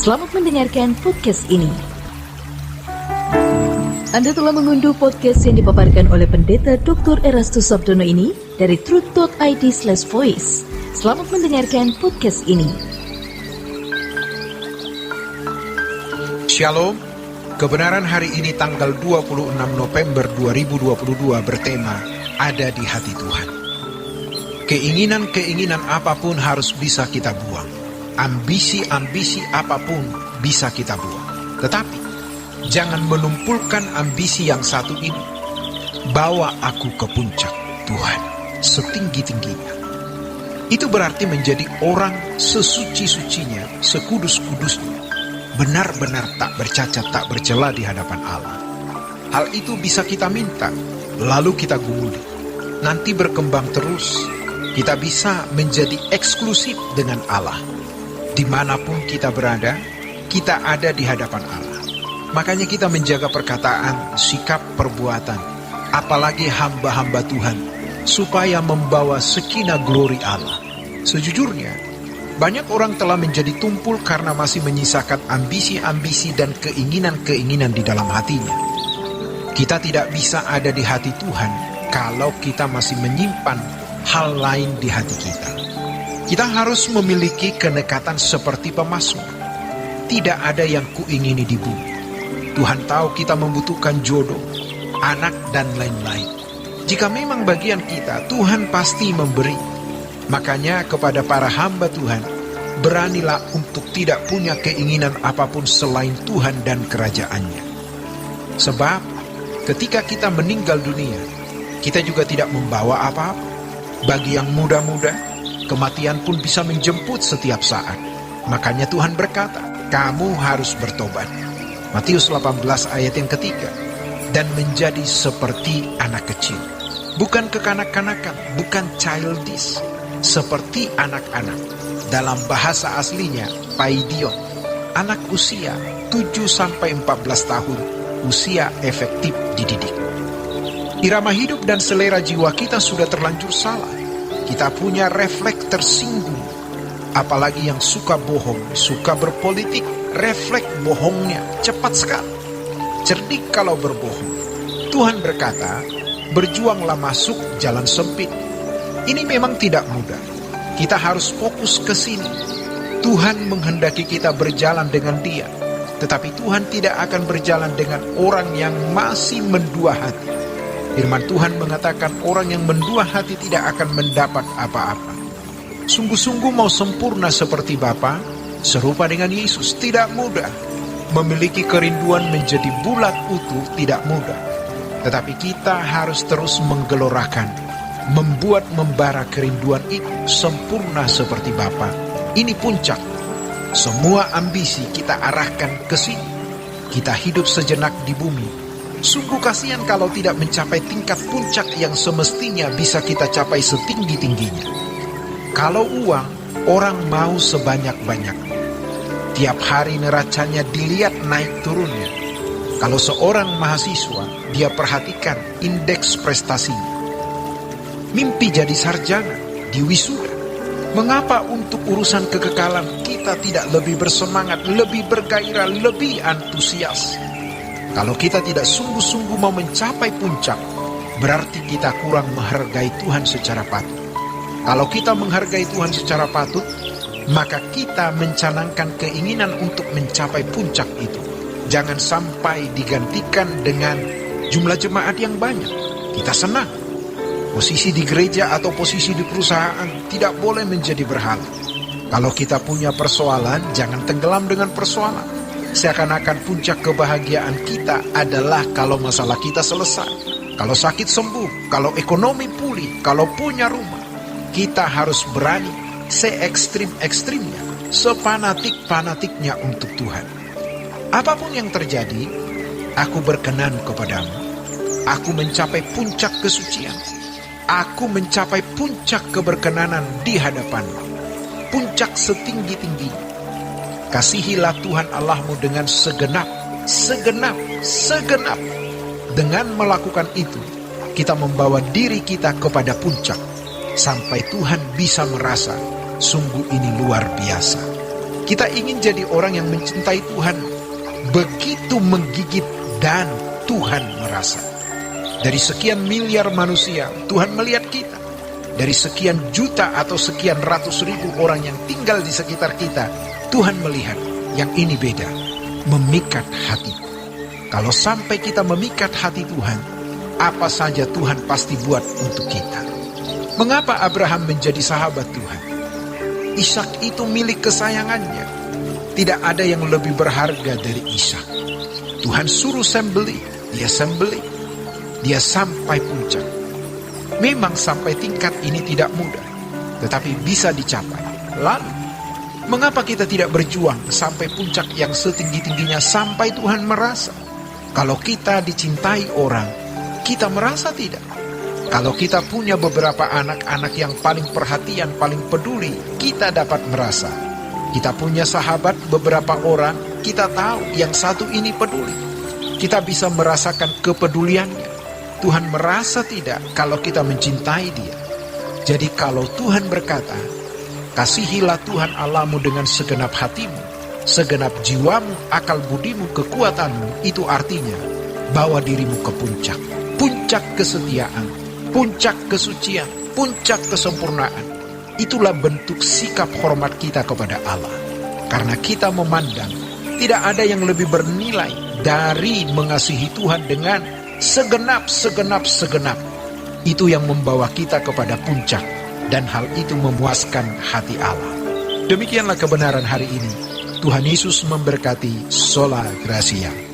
Selamat mendengarkan podcast ini. Anda telah mengunduh podcast yang dipaparkan oleh Pendeta Dr. Erastus Sabdono ini dari truth.id/voice. Selamat mendengarkan podcast ini. Shalom, kebenaran hari ini tanggal 26 November 2022 bertema Ada di Hati Tuhan. Keinginan-keinginan apapun harus bisa kita buang. Ambisi-ambisi apapun bisa kita buang. Tetapi, jangan menumpulkan ambisi yang satu ini. Bawa aku ke puncak, Tuhan, setinggi-tingginya. Itu berarti menjadi orang sesuci-sucinya, sekudus-kudusnya. Benar-benar tak bercacat, tak bercela di hadapan Allah. Hal itu bisa kita minta, lalu kita gumuli. Nanti berkembang terus, kita bisa menjadi eksklusif dengan Allah. Dimanapun kita berada, kita ada di hadapan Allah. Makanya kita menjaga perkataan, sikap, perbuatan, apalagi hamba-hamba Tuhan, supaya membawa sakinah glory Allah. Sejujurnya, banyak orang telah menjadi tumpul karena masih menyisakan ambisi-ambisi dan keinginan-keinginan di dalam hatinya. Kita tidak bisa ada di hati Tuhan kalau kita masih menyimpan hal lain di hati kita. Kita harus memiliki kenekatan seperti pemazmur. Tidak ada yang kuingini di bumi. Tuhan tahu kita membutuhkan jodoh, anak, dan lain-lain. Jika memang bagian kita, Tuhan pasti memberi. Makanya kepada para hamba Tuhan, beranilah untuk tidak punya keinginan apapun selain Tuhan dan kerajaannya. Sebab ketika kita meninggal dunia, kita juga tidak membawa apa-apa. Bagi yang muda-muda, kematian pun bisa menjemput setiap saat. Makanya Tuhan berkata, kamu harus bertobat. Matius 18 ayat yang ketiga. Dan menjadi seperti anak kecil. Bukan kekanak-kanakan, bukan childish. Seperti anak-anak. Dalam bahasa aslinya, paidion. Anak usia 7-14 tahun, usia efektif dididik. Irama hidup dan selera jiwa kita sudah terlanjur salah. Kita punya refleks tersinggung. Apalagi yang suka bohong, suka berpolitik, refleks bohongnya cepat sekali. Cerdik kalau berbohong. Tuhan berkata, berjuanglah masuk jalan sempit. Ini memang tidak mudah. Kita harus fokus ke sini. Tuhan menghendaki kita berjalan dengan Dia. Tetapi Tuhan tidak akan berjalan dengan orang yang masih mendua hati. Firman Tuhan mengatakan orang yang mendua hati tidak akan mendapat apa-apa. Sungguh-sungguh mau sempurna seperti Bapa, serupa dengan Yesus, tidak mudah. Memiliki kerinduan menjadi bulat utuh tidak mudah. Tetapi kita harus terus menggelorakan, membuat membara kerinduan itu sempurna seperti Bapa. Ini puncak. Semua ambisi kita arahkan ke sini. Kita hidup sejenak di bumi. Sungguh kasihan kalau tidak mencapai tingkat puncak yang semestinya bisa kita capai setinggi-tingginya. Kalau uang, orang mau sebanyak-banyaknya. Tiap hari neracanya dilihat naik turunnya. Kalau seorang mahasiswa, dia perhatikan indeks prestasinya. Mimpi jadi sarjana, di wisuda. Mengapa untuk urusan kekekalan kita tidak lebih bersemangat, lebih bergairah, lebih antusias? Kalau kita tidak sungguh-sungguh mau mencapai puncak, berarti kita kurang menghargai Tuhan secara patut. Kalau kita menghargai Tuhan secara patut, maka kita mencanangkan keinginan untuk mencapai puncak itu. Jangan sampai digantikan dengan jumlah jemaat yang banyak. Kita senang. Posisi di gereja atau posisi di perusahaan tidak boleh menjadi berhala. Kalau kita punya persoalan, jangan tenggelam dengan persoalan. Seakan-akan puncak kebahagiaan kita adalah kalau masalah kita selesai. Kalau sakit sembuh, kalau ekonomi pulih, kalau punya rumah. Kita harus berani se-ekstrim-ekstrimnya, sepanatik-panatiknya untuk Tuhan. Apapun yang terjadi, aku berkenan kepadamu. Aku mencapai puncak kesucian. Aku mencapai puncak keberkenanan di hadapanmu. Puncak setinggi-tingginya. Kasihilah Tuhan Allahmu dengan segenap. Dengan melakukan itu, kita membawa diri kita kepada puncak. Sampai Tuhan bisa merasa, sungguh ini luar biasa. Kita ingin jadi orang yang mencintai Tuhan begitu menggigit dan Tuhan merasa. Dari sekian miliar manusia, Tuhan melihat kita. Dari sekian juta atau sekian ratus ribu orang yang tinggal di sekitar kita, Tuhan melihat yang ini beda, memikat hati. Kalau sampai kita memikat hati Tuhan, apa saja Tuhan pasti buat untuk kita. Mengapa Abraham menjadi sahabat Tuhan? Ishak itu milik kesayangannya. Tidak ada yang lebih berharga dari Ishak. Tuhan suruh sembelih, dia sembelih. Dia sampai puncak. Memang sampai tingkat ini tidak mudah, tetapi bisa dicapai. Lalu, mengapa kita tidak berjuang sampai puncak yang setinggi-tingginya sampai Tuhan merasa? Kalau kita dicintai orang, kita merasa tidak? Kalau kita punya beberapa anak-anak yang paling perhatian, paling peduli, kita dapat merasa. Kita punya sahabat beberapa orang, kita tahu yang satu ini peduli. Kita bisa merasakan kepeduliannya. Tuhan merasa tidak kalau kita mencintai dia. Jadi kalau Tuhan berkata, kasihilah Tuhan Allahmu dengan segenap hatimu, segenap jiwamu, akal budimu, kekuatanmu, itu artinya bawa dirimu ke puncak. Puncak kesetiaan, puncak kesucian, puncak kesempurnaan. Itulah bentuk sikap hormat kita kepada Allah. Karena kita memandang tidak ada yang lebih bernilai dari mengasihi Tuhan dengan segenap. Itu yang membawa kita kepada puncak, dan hal itu memuaskan hati Allah. Demikianlah kebenaran hari ini. Tuhan Yesus memberkati. Sola Gracia.